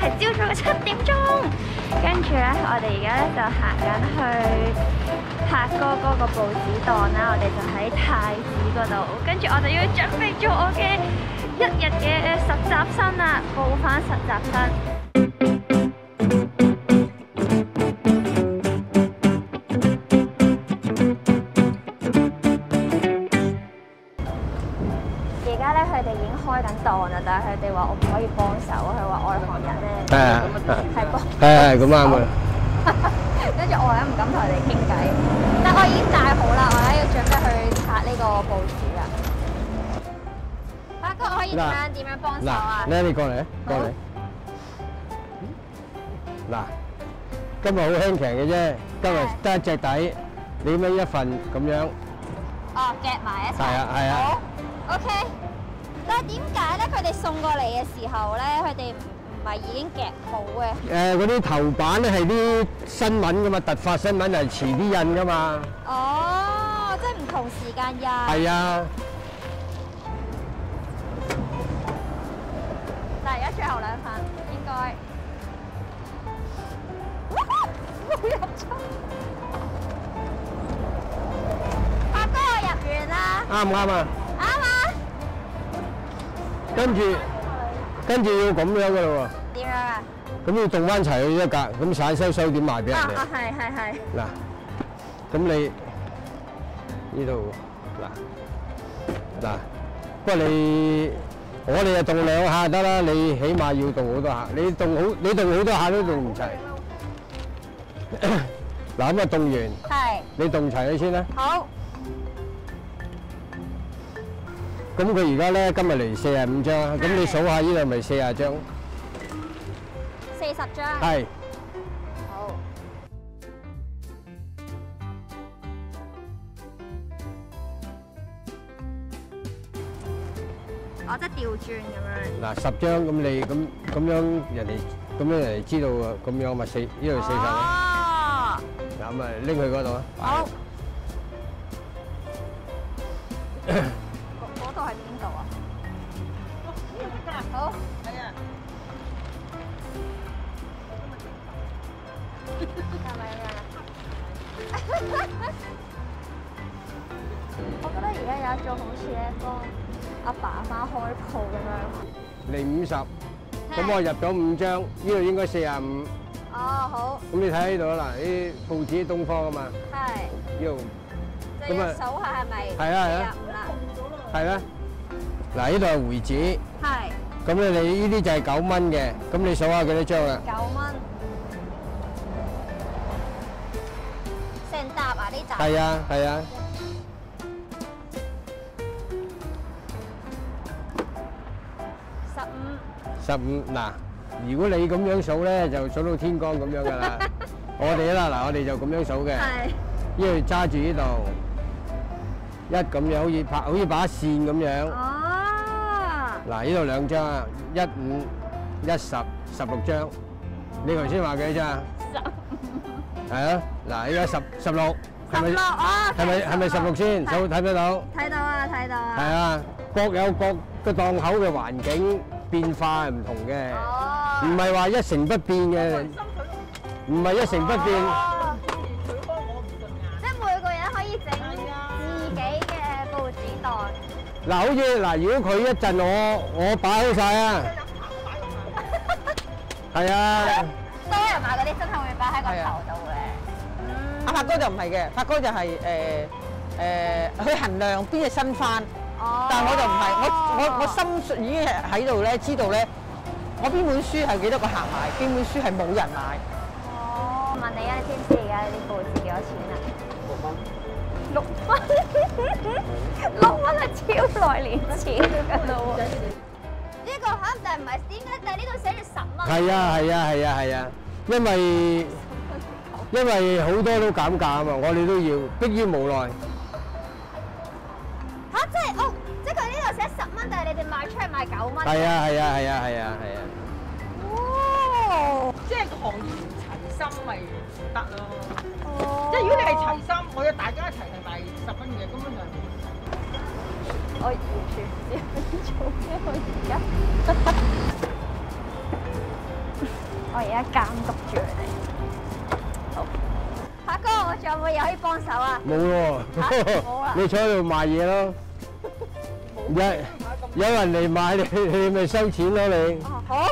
係朝早嘅7點鐘。跟住咧，我哋而家咧就行緊去柏哥嗰個報紙檔啦。我哋就喺太子嗰度，跟住我就要準備做我嘅1日嘅實習生啦，報返實習生。而家咧，佢哋已經開緊檔啦，但係佢哋話我唔可以幫手，佢話外行人咧係幫係咁啱啊！跟住我咧唔敢同佢哋傾偈，但我已經帶好啦，我咧要準備去拆呢個報紙啦。柏哥，我可以點樣幫手啊？嗱，你過嚟，過嚟。嗱，今日好輕騎嘅啫，今日得一隻底，你咁樣一份咁樣。哦，夾埋一齊。係啊，係啊。好 ，OK。但係點解咧？佢哋送過嚟嘅時候咧，佢哋唔係已經夾好嘅？嗰啲頭版咧係啲新聞噶嘛，突發新聞係遲啲印噶嘛。哦，即係唔同時間印。係啊。但係而家最後2份應該冇入錯。柏哥，我入完啦。啱唔啱啊？啱啊！跟住要咁樣噶啦喎。點樣啊？咁要凍翻齊佢一格，咁散收點賣俾人哋？係。嗱，咁你呢度嗱，不過我哋就凍2下得啦，你起碼要凍好多下，你凍好多下都凍唔齊。嗱，咁啊凍完，你凍齊佢先啦。好。咁佢而家咧今日嚟45張，咁你數下呢度咪40張？40張。係。好。我即係調轉咁樣。嗱10張，咁你咁樣人哋知道啊，咁樣咪呢度40咯。哦。嗱咁啊拎去嗰度啊。好。嗰度係邊度啊？好。係啊。係咪啊？我覺得而家有一種好似咧幫阿爸阿媽開鋪咁樣。嚟50，咁我入咗5張，呢度應該45。哦，好。咁你睇喺呢度啦，嗱啲報紙東方啊嘛。係。呢度。咁啊。數下係咪？係啊係啊。45啦。係啦。嗱，呢度係回紙。係。咁你呢啲就係9蚊嘅，咁你數下幾多張啊？9蚊。成沓啊？呢沓？係啊係啊。15嗱，如果你咁樣數咧，就數到天光咁樣噶啦。我哋啦，嗱，我哋就咁樣數嘅。係。呢度揸住呢度，咁樣好似把線咁樣。哦。嗱，呢度2張啊，15、10、16張。你頭先話幾多張啊？15。係啊，嗱，依家16，係咪16先？睇唔睇到？睇到啊，睇到啊。係啊，各有各個檔口嘅環境變化係唔同嘅，唔係話一成不變嘅，唔係一成不變。即係每個人可以整自己嘅報紙袋。嗱，好似如果佢一陣我擺好晒啊，係啊。多人買嗰啲真係會擺喺個頭度嘅。阿柏哥就唔係嘅，柏哥就係去衡量邊隻新番。但係我就唔係，我心已經喺度咧，知道咧，我邊本書係幾多個客買，邊本書係冇人買。哦，問你啊，你知唔知而家啲報紙幾多錢啊？6蚊。6蚊係超耐年前㗎啦喎。呢個嚇，但係唔係點解？但係呢度寫住10蚊。係啊，因為好多都減價啊嘛，我哋都要迫於無奈。嚇！即係佢呢度寫10蚊，但係你哋賣出去賣9蚊。係啊。哦，即係行業唔齊心咪唔得咯。哦。即係如果你係齊心，我哋大家一齊係賣10蚊嘅，根本就係。我完全唔知做咩，我而家。我而家監督住佢哋。好，發哥，我仲有冇嘢可以幫手啊？冇喎，冇啦。你坐喺度賣嘢咯。有人嚟買你咪收錢咯你。哦，好。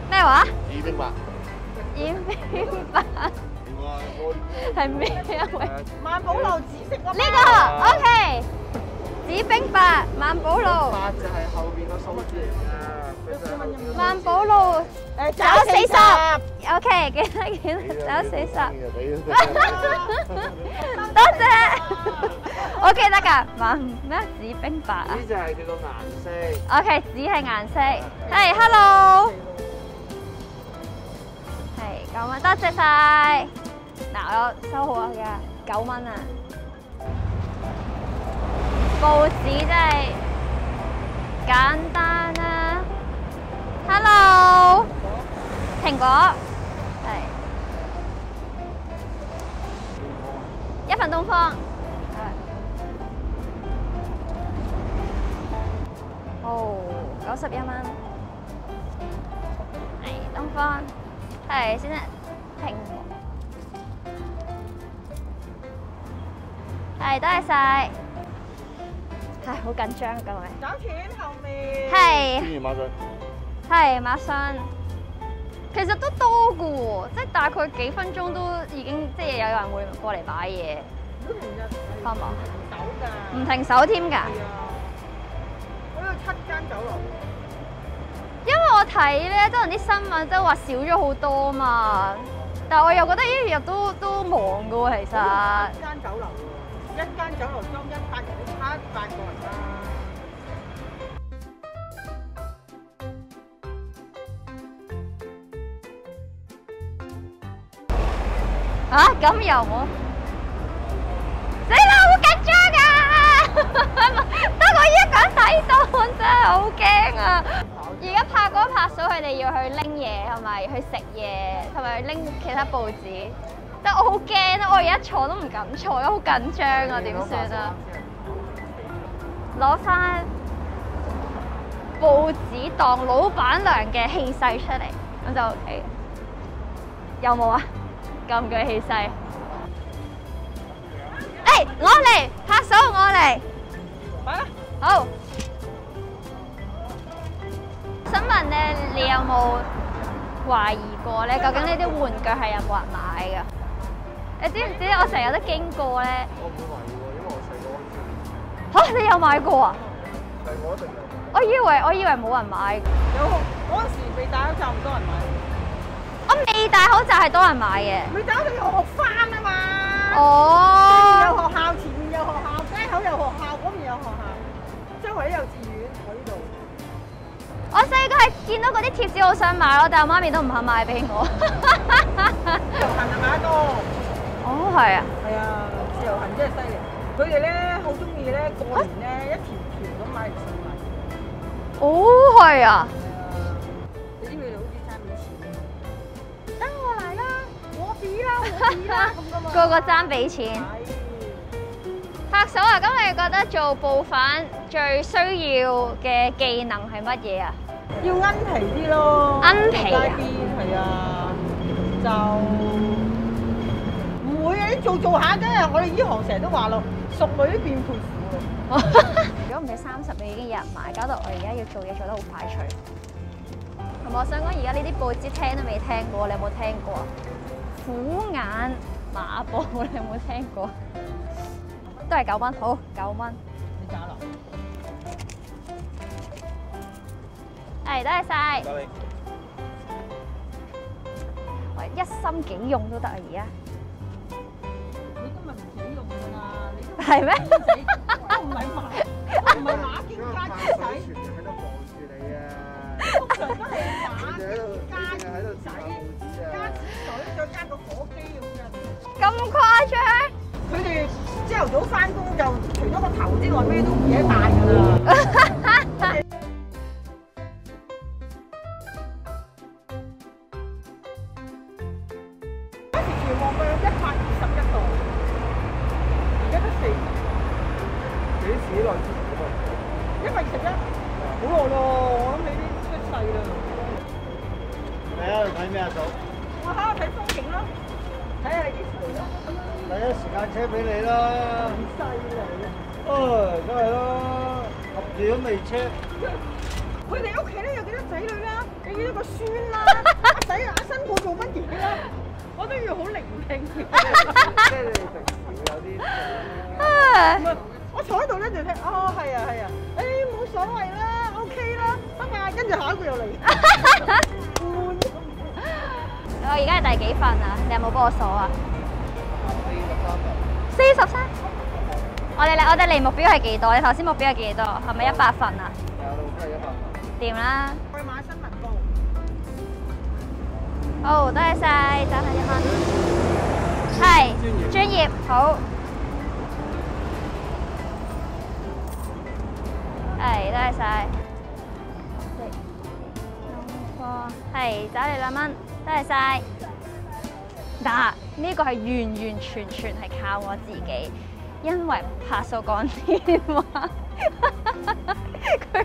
咩話？紫冰白。演冰白係咩啊？喂，萬寶路紫色嗰呢個 OK， 紫冰白萬寶路。八就係後邊個數字嚟㗎。萬寶路940 ，OK， 記得940。多謝，我記得㗎。咩紫冰白啊？呢就係佢個顏色。 OK， 紫係顏色。係 ，Hello。係9蚊，多謝晒。嗱，我收好啊㗎，9蚊啊。報紙真係簡單啊。Hello， 蘋果係1份東方。哦，91蚊。係東方。係先啦，蘋果。係，多謝晒。係好緊張啊，各位。找錢後面。係。邊馬信？係馬信，其實都多㗎喎，即係大概幾分鐘都已經，即係有人會過嚟買嘢。都平日幫忙。手㗎。唔停手添㗎。係啊。我有7間酒樓。因為我睇咧，都有啲新聞都話少咗好多嘛，但係我又覺得一日都忙㗎喎，其實。7間酒樓喎，一間酒樓裝100人，你700個人啦。啊，咁又冇？死啦！好緊張㗎，得我一個人睇到，真係好驚啊！而家拍嗰拍數，佢哋要去拎嘢，同埋去食嘢，同埋拎其他報紙。但我好驚啊！我而家坐都唔敢坐，好緊張啊！點算啊？攞翻報紙當老闆娘嘅氣勢出嚟，咁就 OK。有冇啊？咁嘅氣勢。誒，我嚟拍手，我嚟。擺啦。好。想問咧，你有冇懷疑過咧？究竟呢啲玩具係有冇人買㗎？你知唔知我成日有得經過咧？我唔會懷疑喎，因為我細個嗰陣時。嚇！你有買過啊？細個一定有。我以為冇人買。有嗰陣時未戴口罩，唔多人買。我未戴口罩係多人買嘅。未戴口罩有學翻啊嘛。哦。有學校，前面有學校，街口有學校，嗰邊有學校，周圍都幼稚園，我呢度。我細個係見到嗰啲貼紙好想買咯，但係媽咪都唔肯買俾我。自由行就買得多。哦，係啊。係啊，自由行真係犀利。佢哋咧好中意咧過年咧一條條咁買嚟送禮。哦，係啊。你知唔知佢哋好似爭俾錢？等我嚟啦，我俾啦，我俾啦咁噶嘛。個個爭俾錢。拍手啊！咁你覺得做布販最需要嘅技能係乜嘢啊？要奀皮啲咯。奀皮啊？街邊係啊，就唔會啊！做下啫。我哋呢行成日都話咯，熟女變配婦咯。如果唔係30秒已經有人買，搞到我而家要做嘢做得好快脆。同埋我想講，而家呢啲報紙聽都未聽過，你有冇聽過啊？虎眼馬報，你有冇聽過？都係9蚊，好9蚊。你揸落。係，多謝晒。交你。我一心幾用都得啊！而家。你今日唔使用㗎啦，你都係咩？都唔係買，唔係馬經家仔。全日喺度望住你啊！通常都係馬經家喺度仔，加支水再加個火機咁樣。咁誇張？佢哋朝頭早翻工就除咗個頭之外，咩都唔記得帶㗎啦。嗰時全旺嘅121度，而家得4。幾時耐之前㗎嘛？因為食得好耐咯，我諗你啲出世啦。你喺度睇咩啊，嫂？我喺度睇風景咯，睇下你幾時嚟咯。第一時間車俾你啦。咁犀利啊！梗係啦，合住都未車。佢哋屋企咧有幾多仔女啦？有幾多個孫啦？阿仔阿新抱做乜嘢啦？我都要好聆聽。即係你平時有啲。唔係，我坐喺度咧就聽，哦係啊係啊，誒冇所謂啦 ，OK 啦，拜拜，跟住下一個又嚟。我而家係第幾份啊？你有冇幫我數啊？43。我哋離目標係幾多？你頭先目標係幾多？係咪100份啊？有係100份。掂啦。去買新聞報。好，多謝晒，賺下1蚊。係，專業，好。係，多謝晒。係，找你2蚊，多謝晒。嗱，呢個係完完全全係靠我自己，因為拍數講電話，佢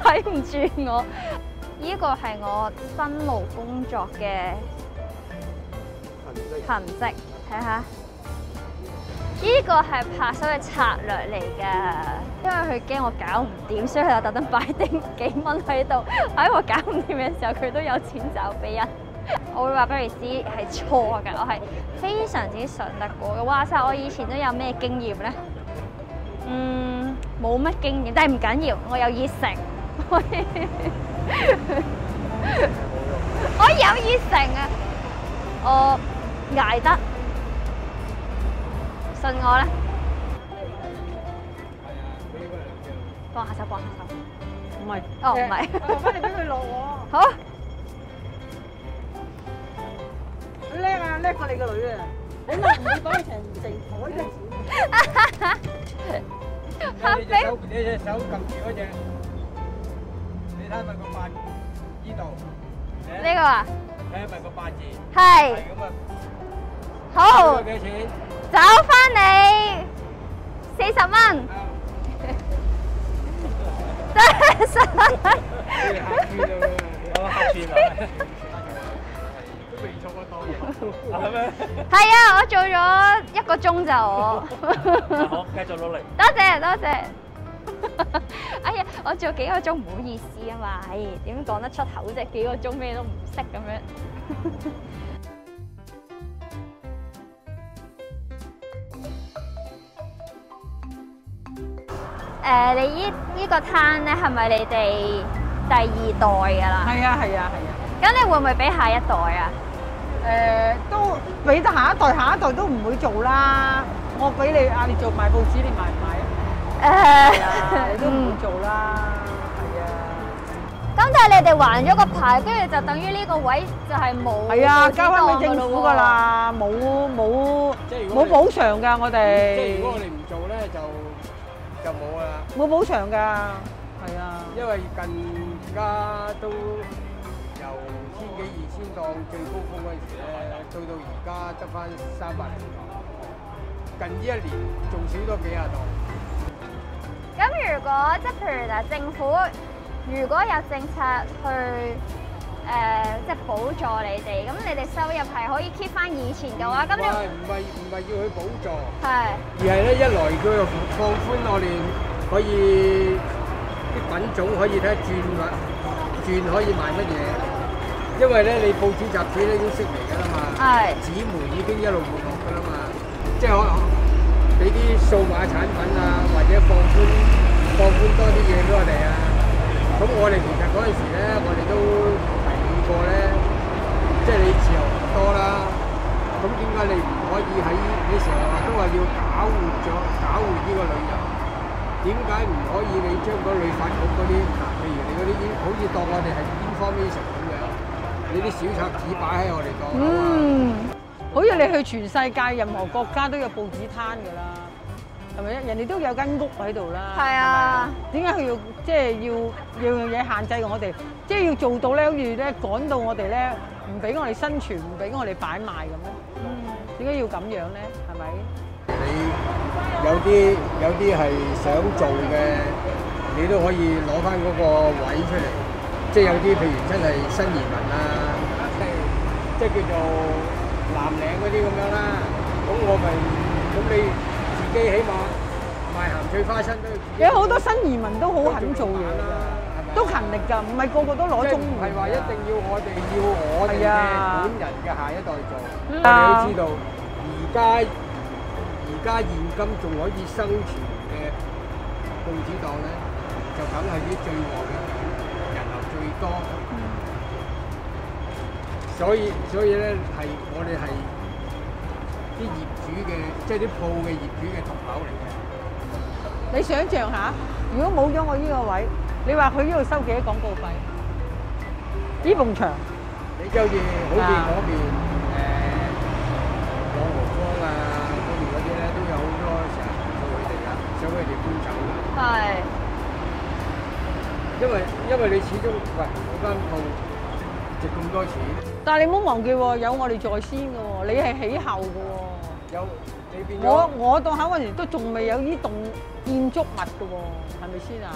睇唔住我。呢個係我辛勞工作嘅痕跡，睇下。呢個係拍手嘅策略嚟㗎，因為佢驚我搞唔掂，所以佢就特登擺定幾蚊喺度，喺我搞唔掂嘅時候，佢都有錢找俾人。我會話俾你知係錯㗎，我係非常之信得過嘅。話晒我以前都有咩經驗咧？冇乜經驗，但係唔緊要，我有熱誠。我有熱誠啊！我捱得。信我啦！幫下手，幫下手。唔係，哦唔係。我翻嚟俾佢落我。好。叻啊，叻過你個女啊！你咪唔會講成台嘅。你隻手撳住嗰隻，你睇下咪個8呢度。呢個啊？睇下咪個8字。係。係咁啊。好。幾多錢？找翻你40蚊。多謝。都未做過當嘢，係咩？係啊，我做咗1個鐘就我。好，繼續努力。多謝多謝。哎呀，我做幾個鐘唔好意思啊嘛，唉，點講得出口啫？幾個鐘咩都唔識咁樣。你呢個攤咧係咪你哋第2代㗎啦？係啊係啊係啊。咁你會唔會俾下一代啊？都俾得下一代都唔會做啦。我俾你你做賣報紙，你賣唔賣啊？你都唔會做啦。係啊。咁但係你哋還咗個牌，跟住就等於呢個位就係冇。係啊，交翻俾政府㗎啦，冇補償㗎，我哋。即係如果我哋唔做咧，就冇啦。冇補償㗎，係啊。因為近家都由1000幾2000檔最高峰嗰陣時咧，到而家得翻300零檔，近呢1年仲少咗幾廿檔。咁如果即係譬如嗱，政府如果有政策去即係補助你哋，咁你哋收入係可以 keep 翻以前嘅話，咁你唔係要去補助，係而係咧一來佢又放寬我哋可以啲品種可以睇下轉可以賣乜嘢，因為咧你報紙雜誌咧已經識嚟㗎啦嘛，係紙媒已經一路沒落㗎啦嘛，即係可能俾啲數碼產品啊，或者放寬多啲嘢俾我哋啊，咁我哋其實嗰陣時咧，我哋都過咧，即係你自由唔多啦，咁點解你唔可以喺你成日話都話要搞活呢個旅遊？點解唔可以你將嗰旅發局嗰啲，譬如你嗰啲好似當我哋係 information 咁樣，你啲小冊子擺喺我哋度好似你去全世界任何國家都有報紙攤㗎啦，係咪啊？人哋都有間屋喺度啦。係啊。點解佢要即係要樣嘢限制我哋？即係要做到咧，好似咧趕到我哋咧，唔俾我哋生存，唔俾我哋擺賣咁咧。點解要咁樣咧？係咪？你有啲係想做嘅，你都可以攞翻嗰個位出嚟。即係有啲譬如真係新移民啊，即係叫做藍領嗰啲咁樣啦。咁你自己起碼賣鹹脆花生都有好多新移民都好肯做嘢㗎，都勤力㗎，唔係個個都攞綜援。唔係話一定要我哋嘅本人嘅下一代做。我哋都知道，而家現今仲可以生存嘅報紙檔咧，就梗係啲最旺嘅人流最多。所以咧我哋係啲業主嘅，即係啲鋪嘅業主嘅同胞嚟嘅。你想象下，如果冇咗我呢個位，你話佢呢度收幾多廣告費？呢埲牆，你就好似嗰邊朗豪坊啊嗰邊嗰啲咧，都有好多成日投訴佢哋㗎，想佢哋搬走㗎。係。因為你始終嗰間鋪值咁多錢。但係你唔好忘記喎，有我哋在先嘅喎，你係起後嘅喎。有你變咗。我到考嗰時都仲未有呢棟建築物嘅喎，係咪先啊？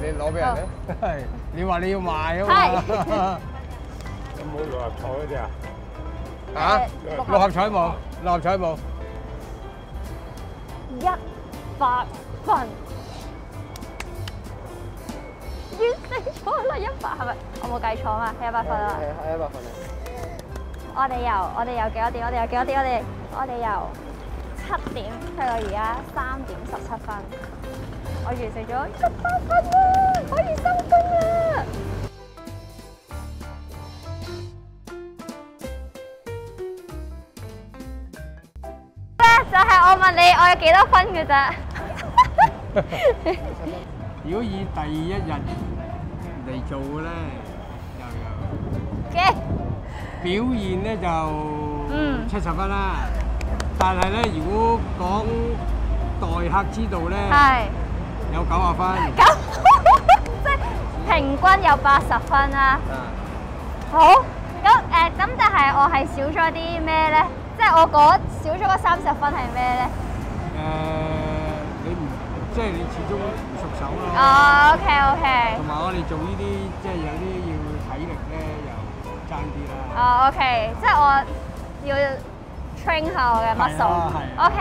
你攞俾人咧？係，你話你要賣啊嘛？有冇六合彩嗰啲啊？嚇？六合彩冇，六合彩冇。100分，完成咗啦！100係咪？我冇計錯啊，係100分啊。係100分啊！我哋由幾多點？我哋由7點去到而家3點17分。我完成咗100分啦，可以收工啦！就係我問你，我有幾多分嘅啫？如果以第一日嚟做嘅咧，又有嘅表現咧就70分啦。但係咧，如果講待客之道咧，係。有90分，咁即係平均有80分啦。好，咁但係我係少咗啲咩咧？即係我少咗嗰30分係咩咧？你唔即係你始終唔熟手咯。哦，OK。同埋我哋做呢啲即係有啲要體力咧，又爭啲啦。哦，OK，即係我要 train 下我嘅 muscle。OK。